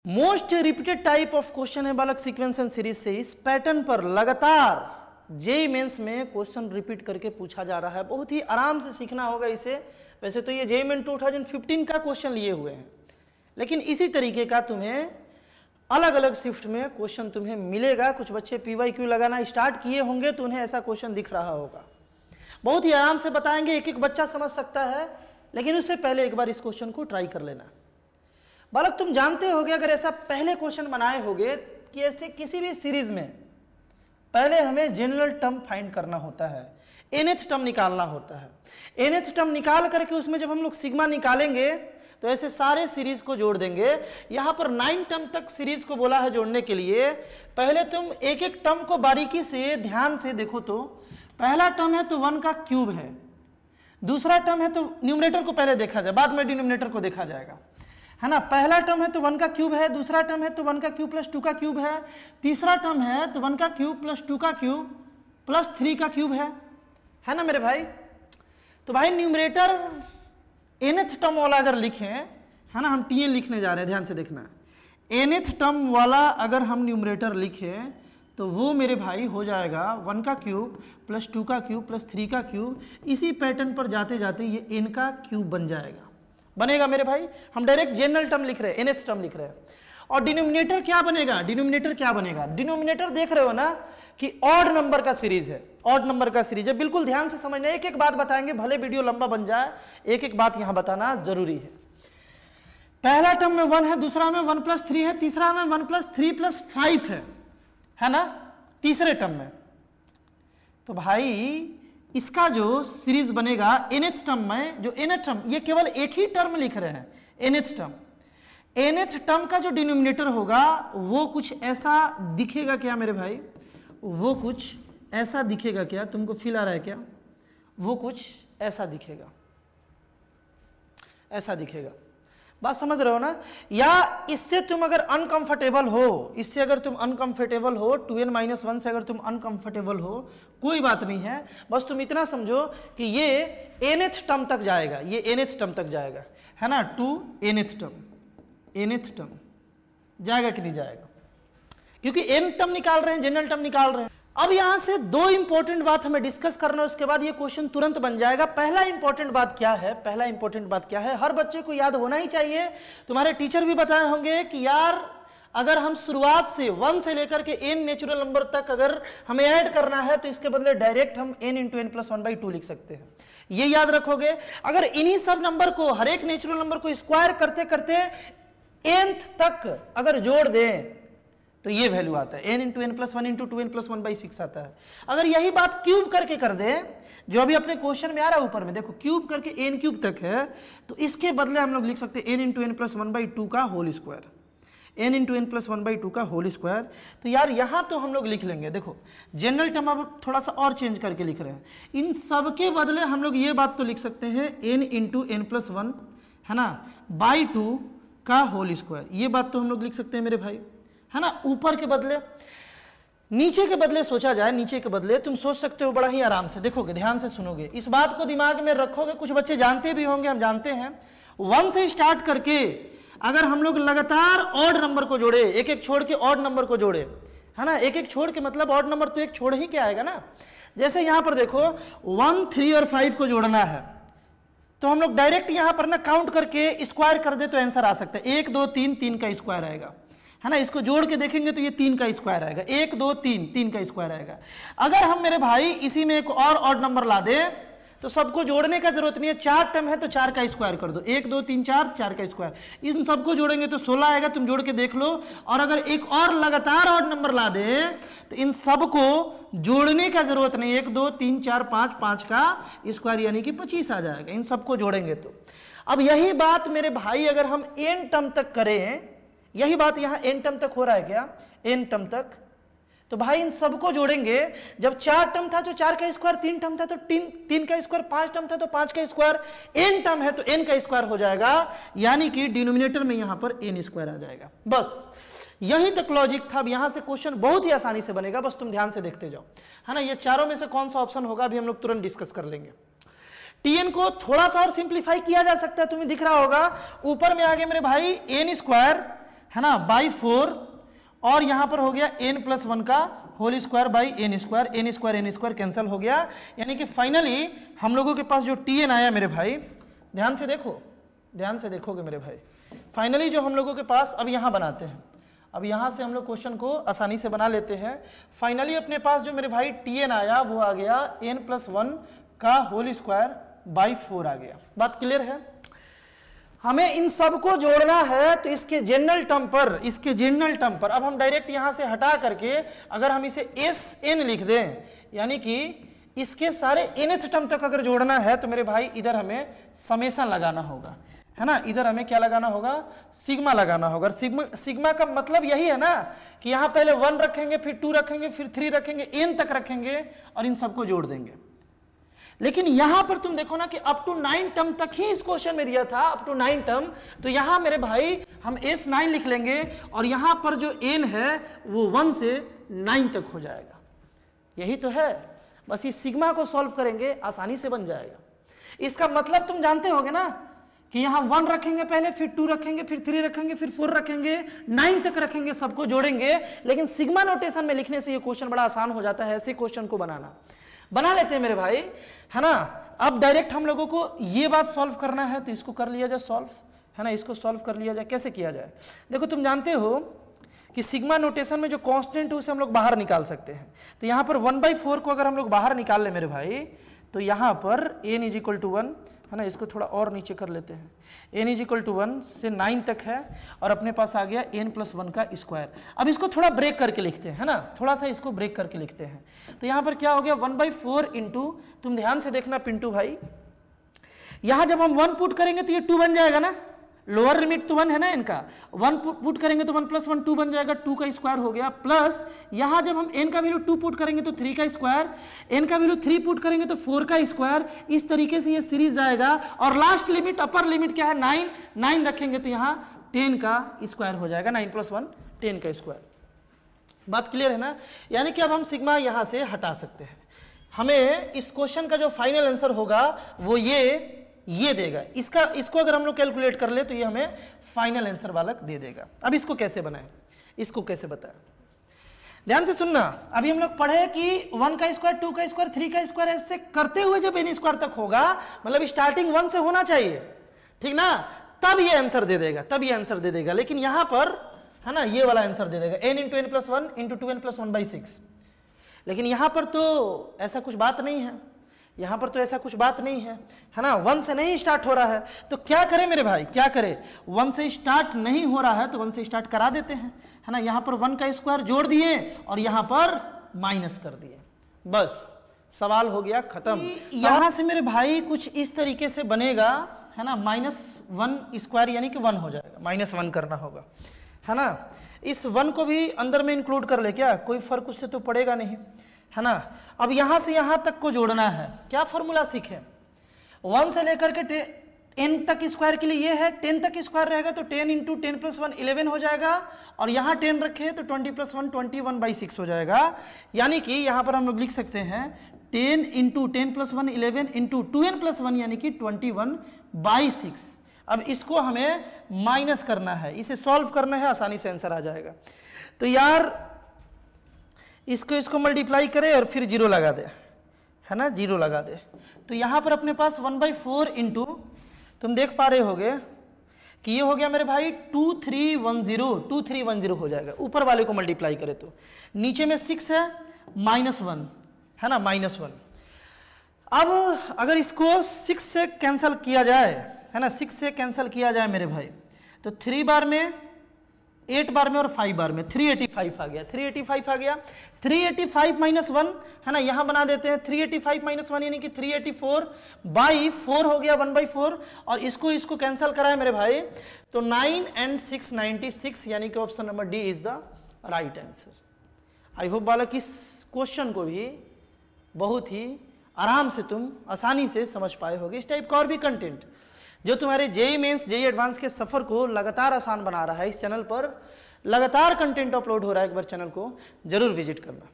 Most repeated type of question है बालक sequence and series से। इस पैटर्न पर लगातार जेईई मेंस में क्वेश्चन रिपीट करके पूछा जा रहा है। बहुत ही आराम से सीखना होगा इसे। वैसे तो ये जेईई मेन 2015 का क्वेश्चन लिए हुए हैं, लेकिन इसी तरीके का तुम्हें अलग अलग शिफ्ट में क्वेश्चन तुम्हें मिलेगा। कुछ बच्चे PYQ लगाना स्टार्ट किए होंगे तो उन्हें ऐसा क्वेश्चन दिख रहा होगा। बहुत ही आराम से बताएंगे, एक एक बच्चा समझ सकता है, लेकिन उससे पहले एक बार इस क्वेश्चन को ट्राई कर लेना। बालक तुम जानते होगे, अगर ऐसा पहले क्वेश्चन बनाए होगे कि ऐसे किसी भी सीरीज में पहले हमें जनरल टर्म फाइंड करना होता है, nth टर्म निकालना होता है। nth टर्म निकाल करके उसमें जब हम लोग सिग्मा निकालेंगे तो ऐसे सारे सीरीज को जोड़ देंगे। यहां पर 9 टर्म तक सीरीज को बोला है जोड़ने के लिए। पहले तुम एक एक टर्म को बारीकी से ध्यान से देखो। तो पहला टर्म है तो 1 का क्यूब है, दूसरा टर्म है तो न्यूमरेटर को पहले देखा जाए, बाद में डिनोमिनेटर को देखा जाएगा, है ना। पहला टर्म है तो 1 का क्यूब है, दूसरा टर्म है तो 1 का क्यूब प्लस 2 का क्यूब है, तीसरा टर्म है तो 1 का क्यूब प्लस 2 का क्यूब प्लस 3 का क्यूब है ना मेरे भाई। तो भाई न्यूमरेटर nth टर्म वाला अगर लिखें, है ना, हम TN लिखने जा रहे हैं, ध्यान से देखना। nth टर्म वाला अगर हम न्यूमरेटर लिखें तो वो मेरे भाई हो जाएगा 1 का क्यूब प्लस 2 का क्यूब प्लस 3 का क्यूब। इसी पैटर्न पर जाते जाते ये n का क्यूब बन जाएगा, बनेगा मेरे भाई। हम डायरेक्ट जनरल टर्म लिख रहे हैं, nth टर्म लिख रहे हैं। और डिनोमिनेटर क्या बनेगा? डिनोमिनेटर क्या बनेगा? डिनोमिनेटर देख रहे हो ना कि ऑड नंबर का सीरीज है, ऑड नंबर का सीरीज है। बिल्कुल ध्यान से समझना, एक एक बात बताएंगे, भले वीडियो लंबा बन जाए, एक एक बात यहां बताना जरूरी है। पहला टर्म में 1 है, दूसरा में 1 प्लस 3 है, तीसरा में 1 प्लस 3 प्लस 5 है ना, तीसरे टर्म में। तो भाई इसका जो सीरीज बनेगा nth टर्म में, जो nth टर्म, ये केवल एक ही टर्म लिख रहे हैं, nth टर्म। nth टर्म का जो डिनोमिनेटर होगा वो कुछ ऐसा दिखेगा क्या मेरे भाई? वो कुछ ऐसा दिखेगा क्या? तुमको फील आ रहा है क्या? वो कुछ ऐसा दिखेगा, ऐसा दिखेगा। बात समझ रहे हो ना? या इससे तुम अगर अनकंफर्टेबल हो, इससे अगर तुम अनकंफर्टेबल हो, 2n-1 से अगर तुम अनकंफर्टेबल हो, कोई बात नहीं है। बस तुम इतना समझो कि ये nth टर्म तक जाएगा, ये nth टर्म तक जाएगा, है ना। 2 nth टर्म, nth टर्म जाएगा कि नहीं जाएगा? क्योंकि n टर्म निकाल रहे हैं, जनरल टर्म निकाल रहे हैं। अब यहां से दो इंपॉर्टेंट बात हमें डिस्कस करना है, उसके बाद ये क्वेश्चन तुरंत बन जाएगा। पहला इंपॉर्टेंट बात क्या है? पहला इंपॉर्टेंट बात क्या है? हर बच्चे को याद होना ही चाहिए। तुम्हारे टीचर भी बताए होंगे कि यार अगर हम शुरुआत से 1 से लेकर के n नेचुरल नंबर तक अगर हमें ऐड करना है तो इसके बदले डायरेक्ट हम n इंटू n प्लस 1/2 लिख सकते हैं। ये याद रखोगे। अगर इन्हीं सब नंबर को, हर एक नेचुरल नंबर को स्क्वायर करते करते nth तक अगर जोड़ दें तो ये वैल्यू आता है, n into n plus 1 into 2n plus 1/6 आता है। अगर यही बात क्यूब करके कर दे, जो अभी अपने क्वेश्चन में आ रहा है ऊपर में, देखो क्यूब करके n क्यूब तक है, तो इसके बदले हम लोग लिख सकते हैं n इंटू n प्लस 1/2 का whole square, n into n plus 1/2 का होल स्क्वायर। तो यार यहाँ तो हम लोग लिख लेंगे, देखो जनरल टर्म अब थोड़ा सा और चेंज करके लिख रहे हैं। इन सब के बदले हम लोग ये बात तो लिख सकते हैं n इंटू n प्लस 1, है ना, बाई 2 का होल स्क्वायर। ये बात तो हम लोग लिख सकते हैं मेरे भाई, है ना। ऊपर के बदले, नीचे के बदले सोचा जाए, नीचे के बदले तुम सोच सकते हो बड़ा ही आराम से। देखोगे, ध्यान से सुनोगे, इस बात को दिमाग में रखोगे। कुछ बच्चे जानते भी होंगे, हम जानते हैं, 1 से स्टार्ट करके अगर हम लोग लगातार ऑड नंबर को जोड़े, एक एक छोड़ के ऑड नंबर को जोड़े, है ना, एक एक छोड़ के मतलब ऑड नंबर तो एक छोड़ ही के आएगा ना। जैसे यहां पर देखो 1, 3 और 5 को जोड़ना है, तो हम लोग डायरेक्ट यहां पर ना काउंट करके स्क्वायर कर दे तो आंसर आ सकता है। 1 2 3, 3 का स्क्वायर आएगा, है ना। इसको जोड़ के देखेंगे तो ये 3 का स्क्वायर आएगा, 1 2 3, 3 का स्क्वायर आएगा। अगर हम मेरे भाई इसी में एक और ऑड नंबर ला दे तो सबको जोड़ने का जरूरत नहीं है। 4 टर्म है तो 4 का स्क्वायर कर दो, 1 2 3 4, 4 का स्क्वायर। इन सबको जोड़ेंगे तो 16 आएगा, तुम जोड़ के देख लो। और अगर एक और लगातार ऑड नंबर ला दे तो इन सबको जोड़ने का जरूरत नहीं, 1 2 3 4 5, 5 का स्क्वायर यानी कि 25 आ जाएगा, इन सबको जोड़ेंगे तो। अब यही बात मेरे भाई अगर हम n टर्म तक करें, यही बात यहां n टर्म तक हो रहा है क्या? n टर्म तक, तो भाई इन सबको जोड़ेंगे। जब 4 टर्म था तो 4 का स्क्वायर, 3 टर्म था तो 3 का स्क्वायर, 5 टर्म था तो 5 का स्क्वायर, n टर्म है तो n का स्क्वायर हो जाएगा, यानी कि डिनोमिनेटर में यहां पर n स्क्वायर आ जाएगा। बस यही तक लॉजिक था। अब यहां से क्वेश्चन बहुत ही आसानी से बनेगा, बस तुम ध्यान से देखते जाओ, है ना। ये चारों में से कौन सा ऑप्शन होगा अभी हम लोग तुरंत डिस्कस कर लेंगे। TN को थोड़ा सा और सिंप्लीफाई किया जा सकता है, तुम्हें दिख रहा होगा ऊपर में आगे मेरे भाई n स्क्वायर है ना, बाई 4, और यहां पर हो गया n+1 का whole square by n square cancel हो गया। यानी कि फाइनली हम लोगों के पास जो tn आया मेरे भाई, ध्यान से देखो, ध्यान से देखोगे मेरे भाई, फाइनली जो हम लोगों के पास, अब यहां बनाते हैं, अब यहां से हम लोग क्वेश्चन को आसानी से बना लेते हैं। फाइनली अपने पास जो मेरे भाई tn आया वो आ गया n+1 का होल स्क्वायर बाई 4 आ गया। बात क्लियर है? हमें इन सबको जोड़ना है, तो इसके जनरल टर्म पर अब हम डायरेक्ट यहां से हटा करके अगर हम इसे Sn लिख दें, यानी कि इसके सारे nth टर्म तक अगर जोड़ना है तो मेरे भाई इधर हमें समेशन लगाना होगा, है ना, इधर हमें क्या लगाना होगा, सिग्मा लगाना होगा। सिग्मा का मतलब यही है ना कि यहां पहले 1 रखेंगे, फिर 2 रखेंगे, फिर 3 रखेंगे, n तक रखेंगे और इन सबको जोड़ देंगे। लेकिन यहां पर तुम देखो ना कि अप टू 9 टर्म तक ही इस क्वेश्चन में दिया था, अप टू 9 टर्म, तो यहां मेरे भाई हम S9 लिख लेंगे और यहां पर जो n है वो 1 से 9 तक हो जाएगा। यही तो है, बस इस सिग्मा को सॉल्व करेंगे, आसानी से बन जाएगा। इसका मतलब तुम जानते होगे ना कि यहां 1 रखेंगे पहले, फिर 2 रखेंगे, फिर 3 रखेंगे, फिर 4 रखेंगे, 9 तक रखेंगे, सबको जोड़ेंगे। लेकिन सिग्मा नोटेशन में लिखने से ये क्वेश्चन बड़ा आसान हो जाता है, ऐसे क्वेश्चन को बना लेते हैं मेरे भाई, है ना। अब डायरेक्ट हम लोगों को ये बात सॉल्व करना है, तो इसको कर लिया जाए सॉल्व, है ना, इसको सॉल्व कर लिया जाए। कैसे किया जाए? देखो तुम जानते हो कि सिग्मा नोटेशन में जो कांस्टेंट है उसे हम लोग बाहर निकाल सकते हैं। तो यहाँ पर 1/4 को अगर हम लोग बाहर निकाल ले मेरे भाई, तो यहाँ पर n = 1, है ना, इसको थोड़ा और नीचे कर लेते हैं, n = 1 से 9 तक है और अपने पास आ गया n+1 का स्क्वायर। अब इसको थोड़ा ब्रेक करके लिखते हैं, है ना, थोड़ा सा इसको ब्रेक करके लिखते हैं। तो यहाँ पर क्या हो गया, 1/4 इंटू, तुम ध्यान से देखना पिंटू भाई, यहाँ जब हम 1 पुट करेंगे तो ये 2 बन जाएगा ना, लोअर लिमिट तो 1 है ना इनका, 1 पुट करेंगे तो 1+1 2 बन जाएगा, 2 का स्क्वायर हो गया, प्लस यहाँ जब हम n का वैल्यू 2 पुट करेंगे तो 3 का स्क्वायर, n का वैल्यू 3 पुट करेंगे तो 4 का स्क्वायर। इस तरीके से ये सीरीज आएगा और लास्ट लिमिट, अपर लिमिट क्या है, 9 रखेंगे तो यहाँ 10 का स्क्वायर हो जाएगा, 9+1 10 का स्क्वायर। बात क्लियर है ना? यानी कि अब हम सिग्मा यहाँ से हटा सकते हैं। हमें इस क्वेश्चन का जो फाइनल आंसर होगा वो ये देगा, इसको अगर हम लोग कैलकुलेट कर ले तो ये हमें फाइनल आंसर वाला दे देगा। अब इसको कैसे बनाएं, इसको कैसे बताएं, ध्यान से सुनना। अभी हम लोग पढ़े कि 1 का स्क्वायर, 2 का स्क्वायर, 3 का स्क्वायर, ऐसे करते हुए जब n स्क्वायर तक होगा, मतलब स्टार्टिंग 1 से होना चाहिए, ठीक ना, तब ये आंसर दे देगा, तब ये आंसर दे देगा। लेकिन यहां पर, है ना, ये वाला आंसर दे देगा, n × n+1 × 2n+1/6। लेकिन यहां पर तो ऐसा कुछ बात नहीं है, यहां पर तो ऐसा कुछ बात नहीं है, है ना, 1 से नहीं स्टार्ट हो रहा है। तो क्या करें मेरे भाई, क्या करें, 1 से स्टार्ट नहीं हो रहा है तो 1 से स्टार्ट करा देते हैं, है ना। यहां पर 1 का स्क्वायर जोड़ दिए और यहां पर माइनस कर दिए, बस सवाल हो गया खत्म। यहां से मेरे भाई कुछ इस तरीके से बनेगा, है ना, -1 स्क्वायर यानी कि 1 हो जाएगा, -1 करना होगा, है ना। इस 1 को भी अंदर में इंक्लूड कर ले, क्या कोई फर्क उससे तो पड़ेगा नहीं, है ना। अब यहां से यहां तक को जोड़ना है, क्या फॉर्मूला सीखे, 1 से लेकर के n तक स्क्वायर के लिए ये है, 10 तक स्क्वायर रहेगा तो 10 × 10+1 11 हो जाएगा, और यहाँ 10 रखे तो 20+1 21/6 हो जाएगा। यानी कि यहाँ पर हम लोग लिख सकते हैं 10 × 10+1 11 × 2n+1 यानी कि 21/6। अब इसको हमें माइनस करना है, इसे सॉल्व करना है, आसानी से आंसर आ जाएगा। तो यार इसको मल्टीप्लाई करे और फिर 0 लगा दे, है ना, 0 लगा दे। तो यहाँ पर अपने पास 1/4 इंटू, तुम देख पा रहे होगे कि ये हो गया मेरे भाई 2310 हो जाएगा। ऊपर वाले को मल्टीप्लाई करे तो नीचे में 6 है, -1 है ना, -1। अब अगर इसको 6 से कैंसिल किया जाए, है ना, 6 से कैंसिल किया जाए मेरे भाई, तो 3 बार में, 8 बार में और 5 बार में 385 आ गया, 385 आ गया। 385 - 1, है ना, यहां बना देते हैं 385 - 1 यानी कि 384/4 हो गया, 1/4। और इसको कैंसिल कराए मेरे भाई तो 9 and 6 96 यानी कि option number D is the right answer. I hope बालक इस क्वेश्चन को भी बहुत ही आराम से तुम आसानी से समझ पाए होगे। इस टाइप का और भी कंटेंट जो तुम्हारे जेईई मेंस जेईई एडवांस के सफर को लगातार आसान बना रहा है, इस चैनल पर लगातार कंटेंट अपलोड हो रहा है, एक बार चैनल को जरूर विजिट करना।